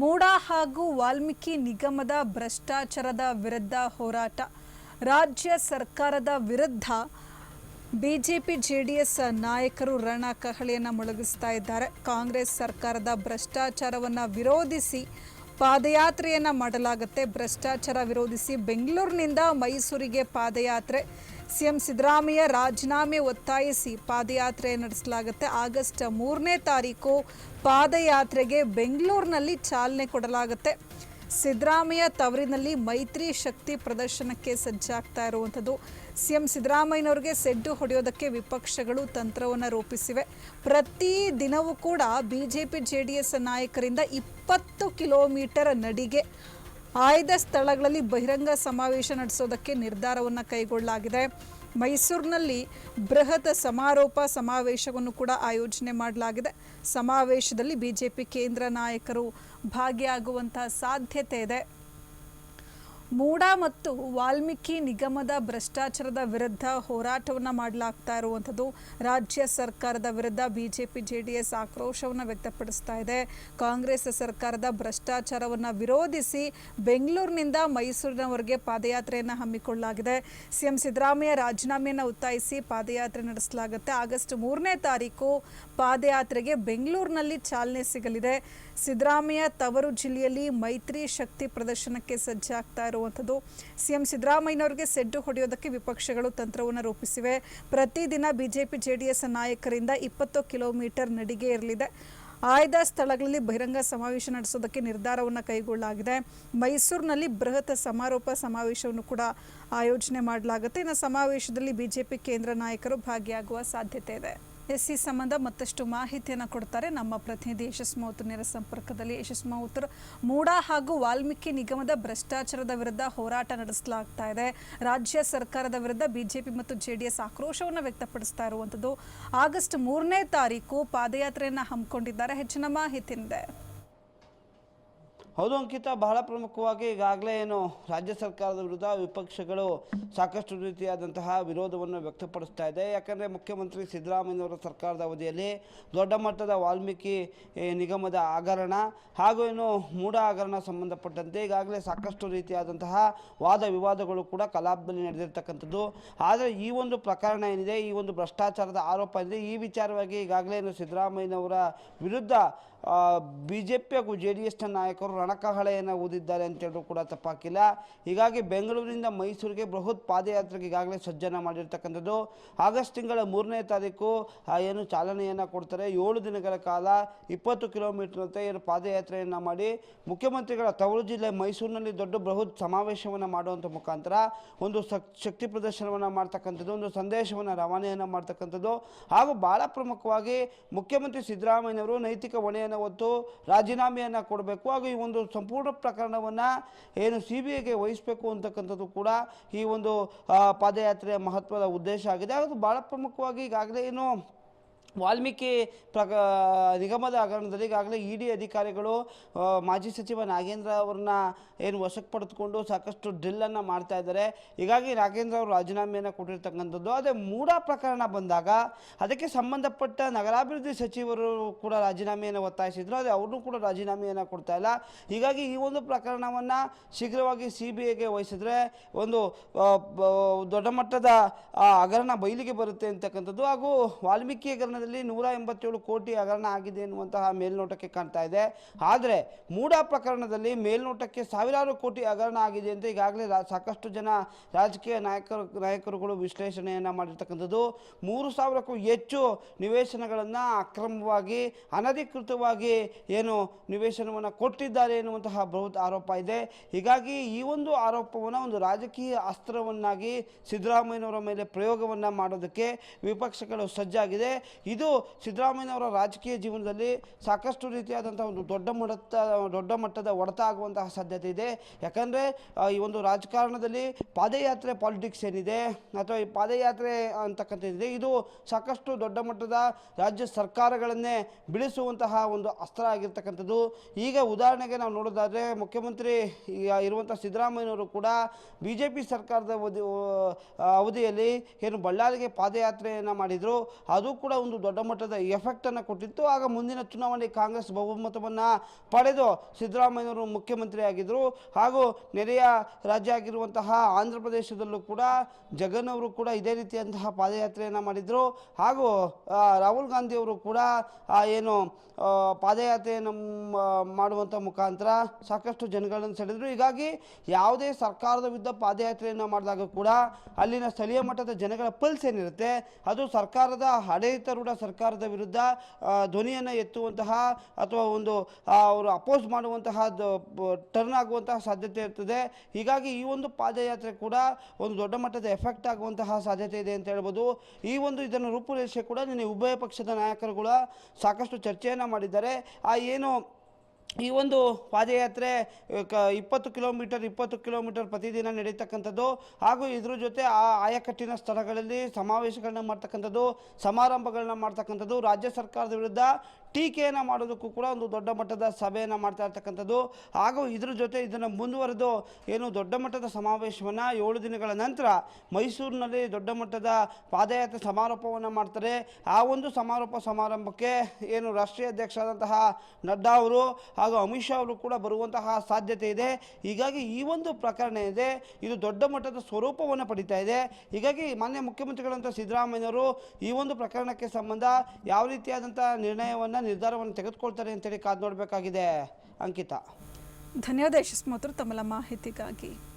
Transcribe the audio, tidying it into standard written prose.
ಮೂಡಾ ಹಾಗೂ ವಾಲ್ಮೀಕಿ ನಿಗಮದ ಭ್ರಷ್ಟಾಚಾರದ ವಿರುದ್ಧ ಹೋರಾಟ. ರಾಜ್ಯ ಸರ್ಕಾರದ ವಿರುದ್ಧ ಬಿಜೆಪಿ ಜೆಡಿಎಸ್ ನಾಯಕರು ರಣಕಹಳೆಯನ್ನು ಮೊಳಗಿಸ್ತಾ ಇದ್ದಾರೆ. ಕಾಂಗ್ರೆಸ್ ಸರ್ಕಾರದ ಭ್ರಷ್ಟಾಚಾರವನ್ನು ವಿರೋಧಿಸಿ ಪಾದಯಾತ್ರೆಯನ್ನು ಮಾಡಲಾಗುತ್ತೆ. ಭ್ರಷ್ಟಾಚಾರ ವಿರೋಧಿಸಿ ಬೆಂಗಳೂರಿನಿಂದ ಮೈಸೂರಿಗೆ ಪಾದಯಾತ್ರೆ. ಸಿಎಂ ಸಿದ್ದರಾಮಯ್ಯ ರಾಜೀನಾಮೆ ಒತ್ತಾಯಿಸಿ ಪಾದಯಾತ್ರೆ ನಡೆಸಲಾಗುತ್ತೆ. ಆಗಸ್ಟ್ 3ನೇ ತಾರೀಕು ಪಾದಯಾತ್ರೆಗೆ ಬೆಂಗಳೂರಿನಲ್ಲಿ ಚಾಲನೆ ಕೊಡಲಾಗುತ್ತೆ. ಸಿದ್ದರಾಮಯ್ಯ ತವರಿನಲ್ಲಿ ಮೈತ್ರಿ ಶಕ್ತಿ ಪ್ರದರ್ಶನಕ್ಕೆ ಸಜ್ಜಾಗ್ತಾ ಇರುವಂಥದ್ದು. ಸಿಎಂ ಸಿದ್ದರಾಮಯ್ಯನವರಿಗೆ ಸೆಡ್ಡು ಹೊಡೆಯೋದಕ್ಕೆ ವಿಪಕ್ಷಗಳು ತಂತ್ರವನ್ನು ರೂಪಿಸಿವೆ. ಪ್ರತಿ ದಿನವೂ ಕೂಡ ಬಿಜೆಪಿ ಜೆಡಿಎಸ್ ನಾಯಕರಿಂದ 20 ಕಿಲೋಮೀಟರ್ ನಡಿಗೆ ಆಯ್ದ ಸ್ಥಳಗಳಲ್ಲಿ ಬಹಿರಂಗ ಸಮಾವೇಶ ನಡೆಸೋದಕ್ಕೆ ನಿರ್ಧಾರವನ್ನು ಕೈಗೊಳ್ಳಲಾಗಿದೆ. ಮೈಸೂರಿನಲ್ಲಿ ಬೃಹತ್ ಸಮಾವೇಶವನ್ನು ಕೂಡ ಆಯೋಜನೆ ಮಾಡಲಾಗಿದೆ. ಸಮಾವೇಶದಲ್ಲಿ ಬಿಜೆಪಿ ಕೇಂದ್ರ ನಾಯಕರು ಭಾಗಿಯಾಗುವಂತಹ ಸಾಧ್ಯತೆ ಇದೆ. ಮೂಡಾ ಮತ್ತು ವಾಲ್ಮೀಕಿ ನಿಗಮದ ಭ್ರಷ್ಟಾಚಾರದ ವಿರುದ್ಧ ಹೋರಾಟವನ್ನು ಮಾಡಲಾಗ್ತಾ ಇರುವಂಥದ್ದು. ರಾಜ್ಯ ಸರ್ಕಾರದ ವಿರುದ್ಧ ಬಿಜೆಪಿ ಜೆಡಿಎಸ್ ಆಕ್ರೋಶವನ್ನು ವ್ಯಕ್ತಪಡಿಸ್ತಾ ಇದೆ. ಕಾಂಗ್ರೆಸ್ ಸರ್ಕಾರದ ಭ್ರಷ್ಟಾಚಾರವನ್ನು ವಿರೋಧಿಸಿ ಬೆಂಗಳೂರಿನಿಂದ ಮೈಸೂರಿನವರೆಗೆ ಪಾದಯಾತ್ರೆಯನ್ನು ಹಮ್ಮಿಕೊಳ್ಳಲಾಗಿದೆ. ಸಿಎಂ ಸಿದ್ದರಾಮಯ್ಯ ರಾಜೀನಾಮೆಯನ್ನು ಒತ್ತಾಯಿಸಿ ಪಾದಯಾತ್ರೆ ನಡೆಸಲಾಗುತ್ತೆ. ಆಗಸ್ಟ್ 3ನೇ ತಾರೀಕು ಪಾದಯಾತ್ರೆಗೆ ಬೆಂಗಳೂರಿನಲ್ಲಿ ಚಾಲನೆ ಸಿಗಲಿದೆ. ಸಿದ್ದರಾಮಯ್ಯ ತವರು ಜಿಲ್ಲೆಯಲ್ಲಿ ಮೈತ್ರಿ ಶಕ್ತಿ ಪ್ರದರ್ಶನಕ್ಕೆ ಸಜ್ಜಾಗ್ತಾ ಇರುವಂಥದ್ದು. ಸಿಎಂ ಸಿದ್ದರಾಮಯ್ಯನವರಿಗೆ ಸೆಡ್ಡು ಹೊಡೆಯೋದಕ್ಕೆ ವಿಪಕ್ಷಗಳು ತಂತ್ರವನ್ನು ರೂಪಿಸಿವೆ. ಪ್ರತಿದಿನ ಬಿಜೆಪಿ ಜೆಡಿಎಸ್ ನಾಯಕರಿಂದ 20 ಕಿಲೋಮೀಟರ್ ನಡಿಗೆ ಇರಲಿದೆ. ಆಯ್ದ ಸ್ಥಳಗಳಲ್ಲಿ ಬಹಿರಂಗ ಸಮಾವೇಶ ನಡೆಸೋದಕ್ಕೆ ನಿರ್ಧಾರವನ್ನು ಕೈಗೊಳ್ಳಲಾಗಿದೆ. ಮೈಸೂರಿನಲ್ಲಿ ಬೃಹತ್ ಸಮಾವೇಶವನ್ನು ಕೂಡ ಆಯೋಜನೆ ಮಾಡಲಾಗುತ್ತೆ. ಇನ್ನು ಸಮಾವೇಶದಲ್ಲಿ ಬಿಜೆಪಿ ಕೇಂದ್ರ ನಾಯಕರು ಭಾಗಿಯಾಗುವ ಸಾಧ್ಯತೆ ಇದೆ. ಈ ಸಂಬಂಧ ಮತ್ತಷ್ಟು ಮಾಹಿತಿಯನ್ನು ಕೊಡ್ತಾರೆ ನಮ್ಮ ಪ್ರತಿನಿಧಿ ಯಶಸ್ ಮಾವುತರ್ ನೇರ ಸಂಪರ್ಕದಲ್ಲಿ. ಯಶಸ್ ಮಾವುತರ್, ಮೂಡಾ ಹಾಗೂ ವಾಲ್ಮೀಕಿ ನಿಗಮದ ಭ್ರಷ್ಟಾಚಾರದ ವಿರುದ್ಧ ಹೋರಾಟ ನಡೆಸಲಾಗ್ತಾ ಇದೆ. ರಾಜ್ಯ ಸರ್ಕಾರದ ವಿರುದ್ಧ ಬಿಜೆಪಿ ಮತ್ತು ಜೆಡಿಎಸ್ ಆಕ್ರೋಶವನ್ನು ವ್ಯಕ್ತಪಡಿಸ್ತಾ ಇರುವಂಥದ್ದು. ಆಗಸ್ಟ್ 3ನೇ ತಾರೀಕು ಪಾದಯಾತ್ರೆಯನ್ನು ಹಮ್ಮಿಕೊಂಡಿದ್ದಾರೆ. ಹೆಚ್ಚಿನ ಮಾಹಿತಿ ಇದೆ. ಹೌದು ಅಂಕಿತ, ಬಹಳ ಪ್ರಮುಖವಾಗಿ ಈಗಾಗಲೇ ರಾಜ್ಯ ಸರ್ಕಾರದ ವಿರುದ್ಧ ವಿಪಕ್ಷಗಳು ಸಾಕಷ್ಟು ರೀತಿಯಾದಂತಹ ವಿರೋಧವನ್ನು ವ್ಯಕ್ತಪಡಿಸ್ತಾ ಇದೆ. ಯಾಕಂದರೆ ಮುಖ್ಯಮಂತ್ರಿ ಸಿದ್ದರಾಮಯ್ಯನವರ ಸರ್ಕಾರದ ಅವಧಿಯಲ್ಲಿ ದೊಡ್ಡ ಮಟ್ಟದ ವಾಲ್ಮೀಕಿ ನಿಗಮದ ಹಗರಣ ಹಾಗೂ ಮೂಡಾ ಹಗರಣ ಸಂಬಂಧಪಟ್ಟಂತೆ ಈಗಾಗಲೇ ಸಾಕಷ್ಟು ರೀತಿಯಾದಂತಹ ವಾದ ವಿವಾದಗಳು ಕೂಡ ಕಲಾಪದಲ್ಲಿ ನಡೆದಿರ್ತಕ್ಕಂಥದ್ದು. ಆದರೆ ಈ ಒಂದು ಪ್ರಕರಣ ಏನಿದೆ, ಈ ಒಂದು ಭ್ರಷ್ಟಾಚಾರದ ಆರೋಪ ಏನಿದೆ, ಈ ವಿಚಾರವಾಗಿ ಈಗಾಗಲೇ ಸಿದ್ದರಾಮಯ್ಯನವರ ವಿರುದ್ಧ ಬಿಜೆಪಿ ಹಾಗೂ ಜೆಡಿಎಸ್ನ ನಾಯಕರು ರಣಕಹಳೆಯನ್ನು ಊದಿದ್ದಾರೆ ಅಂತೇಳಿದ್ರು ಕೂಡ ತಪ್ಪಾಗಿಲ್ಲ. ಹೀಗಾಗಿ ಬೆಂಗಳೂರಿನಿಂದ ಮೈಸೂರಿಗೆ ಬೃಹತ್ ಪಾದಯಾತ್ರೆಗೆ ಈಗಾಗಲೇ ಸಜ್ಜನ ಮಾಡಿರ್ತಕ್ಕಂಥದ್ದು. ಆಗಸ್ಟ್ ತಿಂಗಳ 3ನೇ ತಾರೀಕು ಚಾಲನೆಯನ್ನು ಕೊಡ್ತಾರೆ. 7 ದಿನಗಳ ಕಾಲ 20 ಕಿಲೋಮೀಟರ್ ಅಂತ ಪಾದಯಾತ್ರೆಯನ್ನು ಮಾಡಿ ಮುಖ್ಯಮಂತ್ರಿಗಳ ತವರು ಜಿಲ್ಲೆ ಮೈಸೂರಿನಲ್ಲಿ ದೊಡ್ಡ ಬೃಹತ್ ಸಮಾವೇಶವನ್ನು ಮಾಡುವಂಥ ಮುಖಾಂತರ ಒಂದು ಶಕ್ತಿ ಪ್ರದರ್ಶನವನ್ನು ಮಾಡ್ತಕ್ಕಂಥದ್ದು, ಒಂದು ಸಂದೇಶವನ್ನು ರವಾನೆಯನ್ನು ಮಾಡ್ತಕ್ಕಂಥದ್ದು. ಹಾಗೂ ಭಾಳ ಪ್ರಮುಖವಾಗಿ ಮುಖ್ಯಮಂತ್ರಿ ಸಿದ್ದರಾಮಯ್ಯನವರು ನೈತಿಕ ಹೊಣೆಯನ್ನು ಹೊತ್ತು ರಾಜೀನಾಮೆಯನ್ನು ಕೊಡಬೇಕು ಹಾಗೂ ಈ ಒಂದು ಸಂಪೂರ್ಣ ಪ್ರಕರಣವನ್ನು CBIಗೆ ವಹಿಸಬೇಕು ಅಂತಕ್ಕಂಥದ್ದು ಕೂಡ ಈ ಒಂದು ಪಾದಯಾತ್ರೆಯ ಮಹತ್ವದ ಉದ್ದೇಶ ಆಗಿದೆ. ಅದು ಭಾಳ ಪ್ರಮುಖವಾಗಿ ಈಗಾಗಲೇ ವಾಲ್ಮೀಕಿ ನಿಗಮದ ಹಗರಣದಲ್ಲಿ ಈಗಾಗಲೇ ಇಡಿ ಅಧಿಕಾರಿಗಳು ಮಾಜಿ ಸಚಿವ ನಾಗೇಂದ್ರ ಅವ್ರನ್ನ ವಶಕ್ಕೆ ಪಡೆದುಕೊಂಡು ಸಾಕಷ್ಟು ಡ್ರಿಲ್ಲನ್ನು ಮಾಡ್ತಾ ಇದ್ದಾರೆ. ಹೀಗಾಗಿ ನಾಗೇಂದ್ರ ಅವರು ರಾಜೀನಾಮೆಯನ್ನು ಕೊಟ್ಟಿರ್ತಕ್ಕಂಥದ್ದು. ಅದೇ ಮೂಡಾ ಪ್ರಕರಣ ಬಂದಾಗ ಅದಕ್ಕೆ ಸಂಬಂಧಪಟ್ಟ ನಗರಾಭಿವೃದ್ಧಿ ಸಚಿವರು ಕೂಡ ರಾಜೀನಾಮೆಯನ್ನು ಒತ್ತಾಯಿಸಿದ್ರು. ಅದೇ ಅವ್ರನ್ನೂ ಕೂಡ ರಾಜೀನಾಮೆಯನ್ನು ಕೊಡ್ತಾ ಇಲ್ಲ. ಹೀಗಾಗಿ ಈ ಒಂದು ಪ್ರಕರಣವನ್ನು ಶೀಘ್ರವಾಗಿ CBIಗೆ ವಹಿಸಿದ್ರೆ ಒಂದು ದೊಡ್ಡ ಮಟ್ಟದ ಹಗರಣ ಬಯಲಿಗೆ ಬರುತ್ತೆ ಅಂತಕ್ಕಂಥದ್ದು. ಹಾಗೂ ವಾಲ್ಮೀಕಿ ಹಗರಣ 187 ಕೋಟಿ ಹಗರಣ ಆಗಿದೆ ಎನ್ನುವಂತಹ ಮೇಲ್ನೋಟಕ್ಕೆ ಕಾಣ್ತಾ ಇದೆ. ಆದರೆ ಮೂಡಾ ಪ್ರಕರಣದಲ್ಲಿ ಮೇಲ್ನೋಟಕ್ಕೆ ಸಾವಿರಾರು ಕೋಟಿ ಹಗರಣ ಆಗಿದೆ ಅಂತ ಈಗಾಗಲೇ ಸಾಕಷ್ಟು ಜನ ರಾಜಕೀಯ ನಾಯಕರುಗಳು ವಿಶ್ಲೇಷಣೆಯನ್ನು ಮಾಡಿರ್ತಕ್ಕಂಥದ್ದು. 3,000ಕ್ಕೂ ಹೆಚ್ಚು ನಿವೇಶನಗಳನ್ನು ಅಕ್ರಮವಾಗಿ ಅನಧಿಕೃತವಾಗಿ ನಿವೇಶನವನ್ನು ಕೊಟ್ಟಿದ್ದಾರೆ ಎನ್ನುವಂತಹ ಬೃಹತ್ ಆರೋಪ ಇದೆ. ಹೀಗಾಗಿ ಈ ಒಂದು ಆರೋಪವನ್ನು ಒಂದು ರಾಜಕೀಯ ಅಸ್ತ್ರವನ್ನಾಗಿ ಸಿದ್ದರಾಮಯ್ಯನವರ ಮೇಲೆ ಪ್ರಯೋಗವನ್ನು ಮಾಡೋದಕ್ಕೆ ವಿಪಕ್ಷಗಳು ಸಜ್ಜಾಗಿದೆ. ಇದು ಸಿದ್ದರಾಮಯ್ಯನವರ ರಾಜಕೀಯ ಜೀವನದಲ್ಲಿ ಸಾಕಷ್ಟು ರೀತಿಯಾದಂಥ ಒಂದು ದೊಡ್ಡ ಮಟ್ಟದ ಹೊಡೆತ ಆಗುವಂತಹ ಸಾಧ್ಯತೆ ಇದೆ. ಯಾಕಂದರೆ ಈ ಒಂದು ರಾಜಕಾರಣದಲ್ಲಿ ಪಾದಯಾತ್ರೆ ಪಾಲಿಟಿಕ್ಸ್ ಏನಿದೆ ಅಥವಾ ಈ ಪಾದಯಾತ್ರೆ ಅಂತಕ್ಕಂಥದ್ದಿದೆ, ಇದು ಸಾಕಷ್ಟು ದೊಡ್ಡ ಮಟ್ಟದ ರಾಜ್ಯ ಸರ್ಕಾರಗಳನ್ನೇ ಬೀಳಿಸುವಂತಹ ಒಂದು ಅಸ್ತ್ರ ಆಗಿರ್ತಕ್ಕಂಥದ್ದು. ಈಗ ಉದಾಹರಣೆಗೆ ನಾವು ನೋಡೋದಾದರೆ ಮುಖ್ಯಮಂತ್ರಿ ಇರುವಂಥ ಸಿದ್ದರಾಮಯ್ಯನವರು ಕೂಡ BJP ಸರ್ಕಾರದ ಅವಧಿಯಲ್ಲಿ ಬಳ್ಳಾರಿಗೆ ಪಾದಯಾತ್ರೆಯನ್ನು ಮಾಡಿದರು. ಅದು ಕೂಡ ಒಂದು ದೊಡ್ಡ ಮಟ್ಟದ ಎಫೆಕ್ಟನ್ನು ಕೊಟ್ಟಿತ್ತು. ಆಗ ಮುಂದಿನ ಚುನಾವಣೆ ಕಾಂಗ್ರೆಸ್ ಬಹುಮತವನ್ನು ಪಡೆದು ಸಿದ್ದರಾಮಯ್ಯವರು ಮುಖ್ಯಮಂತ್ರಿ ಆಗಿದ್ದರು. ಹಾಗೂ ನೆರೆಯ ರಾಜ್ಯ ಆಗಿರುವಂತಹ ಆಂಧ್ರ ಪ್ರದೇಶದಲ್ಲೂ ಕೂಡ ಜಗನ್ ಅವರು ಕೂಡ ಇದೇ ರೀತಿಯಂತಹ ಪಾದಯಾತ್ರೆಯನ್ನು ಮಾಡಿದರು. ಹಾಗೂ ರಾಹುಲ್ ಗಾಂಧಿಯವರು ಕೂಡ ಏನು ಪಾದಯಾತ್ರೆಯನ್ನು ಮಾಡುವಂಥ ಮುಖಾಂತರ ಸಾಕಷ್ಟು ಜನಗಳನ್ನು ಸೆಳೆದರು. ಹೀಗಾಗಿ ಯಾವುದೇ ಸರ್ಕಾರದ ವಿರುದ್ಧ ಪಾದಯಾತ್ರೆಯನ್ನು ಮಾಡಿದಾಗ ಕೂಡ ಅಲ್ಲಿನ ಸ್ಥಳೀಯ ಮಟ್ಟದ ಜನಗಳ ಪಲ್ಸ್ ಏನಿರುತ್ತೆ ಅದು ಸರ್ಕಾರದ ಆಡಳಿತಾರೂಢ ಸರ್ಕಾರದ ವಿರುದ್ಧ ಧ್ವನಿಯನ್ನು ಎತ್ತುವಂತಹ ಅಥವಾ ಒಂದು ಅವರು ಅಪೋಸ್ ಮಾಡುವಂತಹ ಟರ್ನ್ ಆಗುವಂತಹ ಸಾಧ್ಯತೆ ಇರ್ತದೆ. ಹೀಗಾಗಿ ಈ ಒಂದು ಪಾದಯಾತ್ರೆ ಕೂಡ ಒಂದು ದೊಡ್ಡ ಮಟ್ಟದ ಎಫೆಕ್ಟ್ ಆಗುವಂತಹ ಸಾಧ್ಯತೆ ಇದೆ ಅಂತ ಹೇಳ್ಬೋದು. ಇದನ್ನು ರೂಪುರೇಷೆ ಕೂಡ ನಿನ್ನೆ ಉಭಯ ಪಕ್ಷದ ನಾಯಕರುಗಳು ಸಾಕಷ್ಟು ಚರ್ಚೆಯನ್ನು ಮಾಡಿದ್ದಾರೆ. ಏನು ಈ ಒಂದು ಪಾದಯಾತ್ರೆ 20 ಕಿಲೋಮೀಟರ್ ಪ್ರತಿದಿನ ನಡೀತಕ್ಕಂಥದ್ದು. ಹಾಗೂ ಇದ್ರ ಜೊತೆ ಆಯಕಟ್ಟಿನ ಸ್ಥಳಗಳಲ್ಲಿ ಸಮಾವೇಶಗಳನ್ನ ಮಾಡ್ತಕ್ಕಂಥದ್ದು, ಸಮಾರಂಭಗಳನ್ನ ಮಾಡ್ತಕ್ಕಂಥದ್ದು, ರಾಜ್ಯ ಸರ್ಕಾರದ ವಿರುದ್ಧ ಟೀಕೆಯನ್ನು ಮಾಡೋದಕ್ಕೂ ಕೂಡ ಒಂದು ದೊಡ್ಡ ಮಟ್ಟದ ಸಭೆಯನ್ನು ಮಾಡ್ತಾ ಇರ್ತಕ್ಕಂಥದ್ದು. ಹಾಗೂ ಇದ್ರ ಜೊತೆ ಇದನ್ನು ಮುಂದುವರೆದು ಏನು ದೊಡ್ಡ ಮಟ್ಟದ ಸಮಾವೇಶವನ್ನು 7 ದಿನಗಳ ನಂತರ ಮೈಸೂರಿನಲ್ಲಿ ದೊಡ್ಡ ಮಟ್ಟದ ಪಾದಯಾತ್ರೆ ಸಮಾರೋಪವನ್ನು ಮಾಡ್ತಾರೆ. ಆ ಒಂದು ಸಮಾರಂಭಕ್ಕೆ ಏನು ರಾಷ್ಟ್ರೀಯ ಅಧ್ಯಕ್ಷರಾದಂತಹ ನಡ್ಡಾ ಅವರು ಹಾಗೂ ಅಮಿತ್ ಶಾ ಅವರು ಕೂಡ ಬರುವಂತಹ ಸಾಧ್ಯತೆ ಇದೆ. ಹೀಗಾಗಿ ಈ ಒಂದು ಪ್ರಕರಣ ಇದೆ, ಇದು ದೊಡ್ಡ ಮಟ್ಟದ ಸ್ವರೂಪವನ್ನು ಪಡಿತಾ ಇದೆ. ಹೀಗಾಗಿ ಮಾನ್ಯ ಮುಖ್ಯಮಂತ್ರಿಗಳಂತ ಸಿದ್ದರಾಮಯ್ಯವರು ಈ ಒಂದು ಪ್ರಕರಣಕ್ಕೆ ಸಂಬಂಧ ಯಾವ ರೀತಿಯಾದಂಥ ನಿರ್ಧಾರವನ್ನು ತೆಗೆದುಕೊಳ್ತಾರೆ ಅಂತೇಳಿ ಕಾದು ನೋಡಬೇಕಾಗಿದೆ. ಅಂಕಿತಾ, ಧನ್ಯವಾದ ಯಶಸ್ಮೂತ್ರ ತಮ್ಮ ಮಾಹಿತಿಗಾಗಿ.